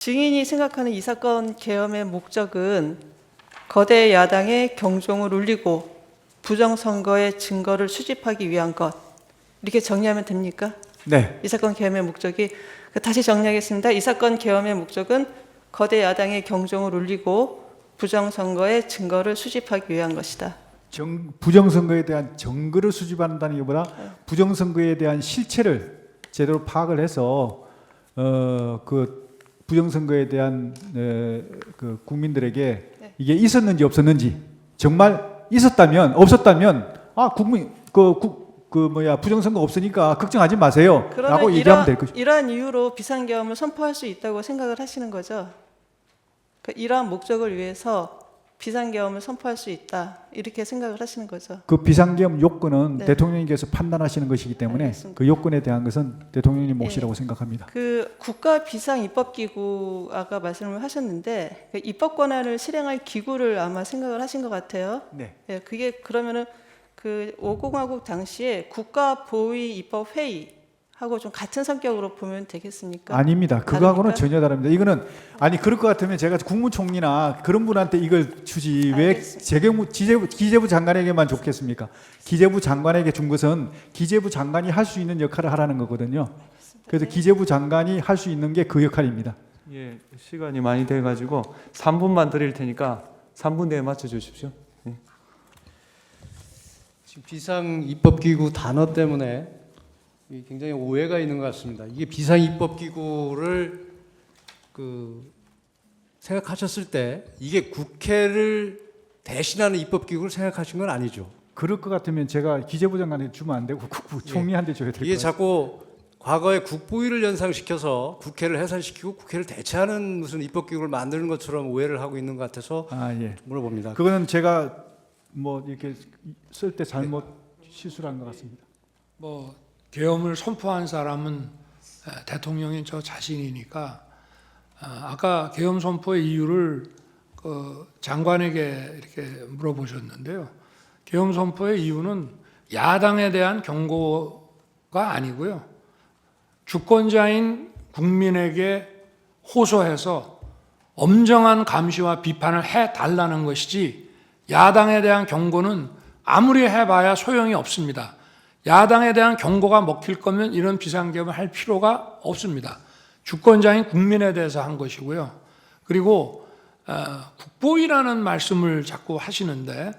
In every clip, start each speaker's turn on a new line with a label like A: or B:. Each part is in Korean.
A: 증인이 생각하는 이 사건 계엄의 목적은 거대 야당의 경종을 울리고 부정선거의 증거를 수집하기 위한 것, 이렇게 정리하면 됩니까?
B: 네.
A: 이 사건 계엄의 목적이, 다시 정리하겠습니다. 이 사건 계엄의 목적은 거대 야당의 경종을 울리고 부정선거의 증거를 수집하기 위한 것이다.
B: 부정선거에 대한 증거를 수집한다는 것보다 부정선거에 대한 실체를 제대로 파악을 해서 그 부정선거에 대한 그 국민들에게
A: 네.
B: 이게 있었는지 없었는지, 정말 있었다면 없었다면 국민 부정선거 없으니까 걱정하지 마세요라고 얘기하면 될 것이죠.
A: 이러한 이유로 비상계엄을 선포할 수 있다고 생각을 하시는 거죠? 그러니까 이러한 목적을 위해서 비상계엄을 선포할 수 있다, 이렇게 생각을 하시는 거죠?
B: 그 비상계엄 요건은
A: 네.
B: 대통령님께서 판단하시는 것이기 때문에
A: 알겠습니다.
B: 그 요건에 대한 것은 대통령님 몫이라고 생각합니다.
A: 그 국가 비상 입법기구 아까 말씀을 하셨는데, 그 입법 권한을 실행할 기구를 아마 생각을 하신 것 같아요.
B: 네.
A: 예, 그게 그러면은 그 5공화국 당시에 국가 보위 입법 회의하고 좀 같은 성격으로 보면 되겠습니까?
B: 아닙니다. 그거하고는
A: 다릅니까?
B: 전혀 다릅니다. 이거는 그럴 것 같으면 제가 국무총리나 그런 분한테 이걸 주지 왜 기재부 장관에게만 줬겠습니까? 기재부 장관에게 준 것은 기재부 장관이 할 수 있는 역할을 하라는 거거든요. 그래서 기재부 장관이 할 수 있는 게 그 역할입니다.
C: 예, 시간이 많이 돼가지고 3분만 드릴 테니까 3분 내에 맞춰 주십시오. 예.
D: 지금 비상입법기구 단어 때문에 굉장히 오해가 있는 것 같습니다. 이게 비상입법기구를 생각하셨을 때 이게 국회를 대신하는 입법기구를 생각하신 건 아니죠.
B: 그럴 것 같으면 제가 기재부 장관에 주면 안 되고 국무총리한테 줘야 될 것
D: 이게
B: 같아요.
D: 자꾸 과거에 국보위를 연상시켜서 국회를 해산시키고 국회를 대체하는 무슨 입법기구를 만드는 것처럼 오해를 하고 있는 것 같아서
B: 예.
D: 물어봅니다.
B: 그거는 제가 이렇게 쓸 때 잘못 실수를 한 것 같습니다.
E: 계엄을 선포한 사람은 대통령인 저 자신이니까 아까 계엄 선포의 이유를 그 장관에게 이렇게 물어보셨는데요. 계엄 선포의 이유는 야당에 대한 경고가 아니고요. 주권자인 국민에게 호소해서 엄정한 감시와 비판을 해달라는 것이지, 야당에 대한 경고는 아무리 해봐야 소용이 없습니다. 야당에 대한 경고가 먹힐 거면 이런 비상계엄을 할 필요가 없습니다. 주권자인 국민에 대해서 한 것이고요. 그리고 국보위라는 말씀을 자꾸 하시는데,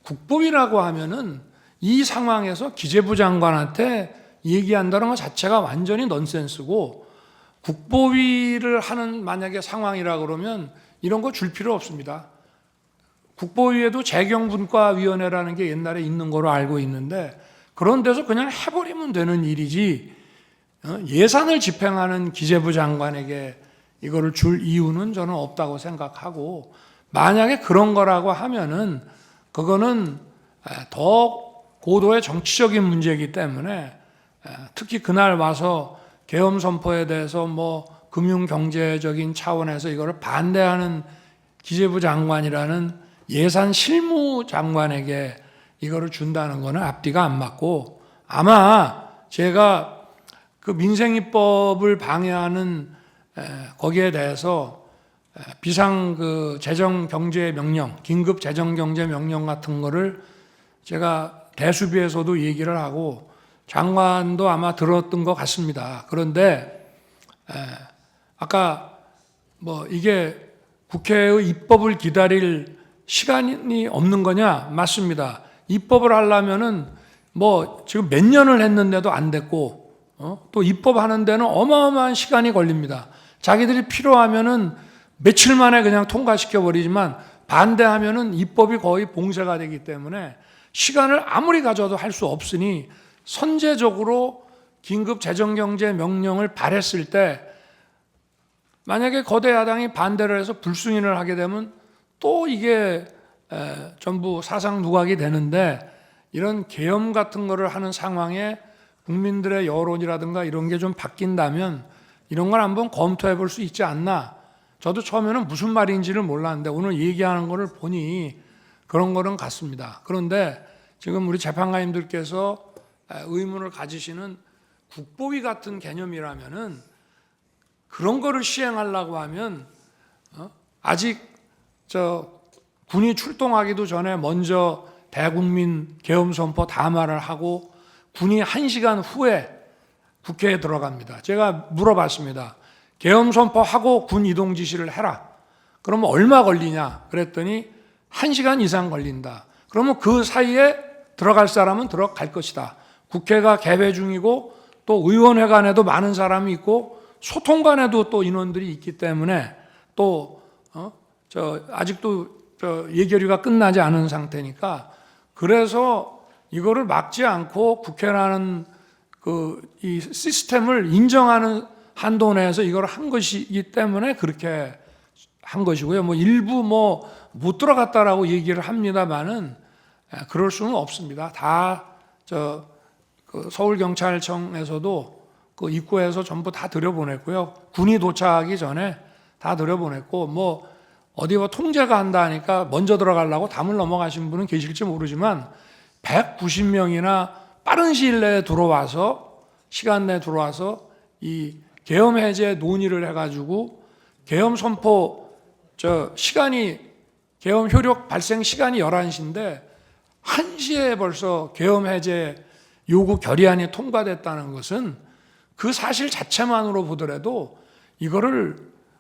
E: 국보위라고 하면은 이 상황에서 기재부 장관한테 얘기한다는 것 자체가 완전히 넌센스고, 국보위를 하는 만약에 상황이라 그러면 이런 거 줄 필요 없습니다. 국보위에도 재경분과위원회라는 게 옛날에 있는 거로 알고 있는데, 그런 데서 그냥 해버리면 되는 일이지, 예산을 집행하는 기재부 장관에게 이거를 줄 이유는 저는 없다고 생각하고, 만약에 그런 거라고 하면은 그거는 더 고도의 정치적인 문제이기 때문에, 특히 그날 와서 계엄 선포에 대해서 금융 경제적인 차원에서 이거를 반대하는 기재부 장관이라는 예산 실무 장관에게 이거를 준다는 거는 앞뒤가 안 맞고, 아마 제가 그 민생입법을 방해하는 거기에 대해서 비상 재정 경제 명령, 긴급 재정 경제 명령 같은 거를 제가 대수비에서도 얘기를 하고 장관도 아마 들었던 것 같습니다. 그런데 아까 이게 국회의 입법을 기다릴 시간이 없는 거냐? 맞습니다. 입법을 하려면은 지금 몇 년을 했는데도 안 됐고, 또 입법하는 데는 어마어마한 시간이 걸립니다. 자기들이 필요하면은 며칠 만에 그냥 통과시켜 버리지만, 반대하면은 입법이 거의 봉쇄가 되기 때문에 시간을 아무리 가져도 할 수 없으니, 선제적으로 긴급 재정경제 명령을 발했을 때 만약에 거대 야당이 반대를 해서 불승인을 하게 되면 또 이게 전부 사상 누각이 되는데, 이런 계엄 같은 거를 하는 상황에 국민들의 여론이라든가 이런 게 좀 바뀐다면 이런 걸 한번 검토해 볼 수 있지 않나. 저도 처음에는 무슨 말인지를 몰랐는데 오늘 얘기하는 거를 보니 그런 거는 같습니다. 그런데 지금 우리 재판관님들께서 의문을 가지시는 국보위 같은 개념이라면은 그런 거를 시행하려고 하면 아직 군이 출동하기도 전에 먼저 대국민 계엄 선포 담화를 하고 군이 1시간 후에 국회에 들어갑니다. 제가 물어봤습니다. 계엄 선포하고 군 이동 지시를 해라. 그러면 얼마 걸리냐? 그랬더니 1시간 이상 걸린다. 그러면 그 사이에 들어갈 사람은 들어갈 것이다. 국회가 개회 중이고 또 의원회관에도 많은 사람이 있고 소통관에도 또 인원들이 있기 때문에 또 아직도 예결위가 끝나지 않은 상태니까 그래서 이거를 막지 않고 국회라는 이 시스템을 인정하는 한도 내에서 이걸 한 것이기 때문에 그렇게 한 것이고요. 뭐 일부 못 들어갔다라고 얘기를 합니다만은 그럴 수는 없습니다. 다 서울경찰청에서도 그 입구에서 전부 다 들여보냈고요. 군이 도착하기 전에 다 들여보냈고 어디 통제가 한다 하니까 먼저 들어가려고 담을 넘어가신 분은 계실지 모르지만 190명이나 빠른 시일 내에 들어와서 시간 내에 들어와서 이 계엄 해제 논의를 해가지고 계엄 선포 계엄 효력 발생 시간이 11시인데 1시에 벌써 계엄 해제 요구 결의안이 통과됐다는 것은 그 사실 자체만으로 보더라도 이거를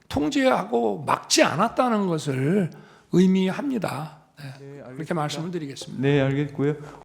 E: 통제하고 막지 않았다는 것을 의미합니다. 그렇게 말씀을 드리겠습니다.
C: 네, 알겠고요.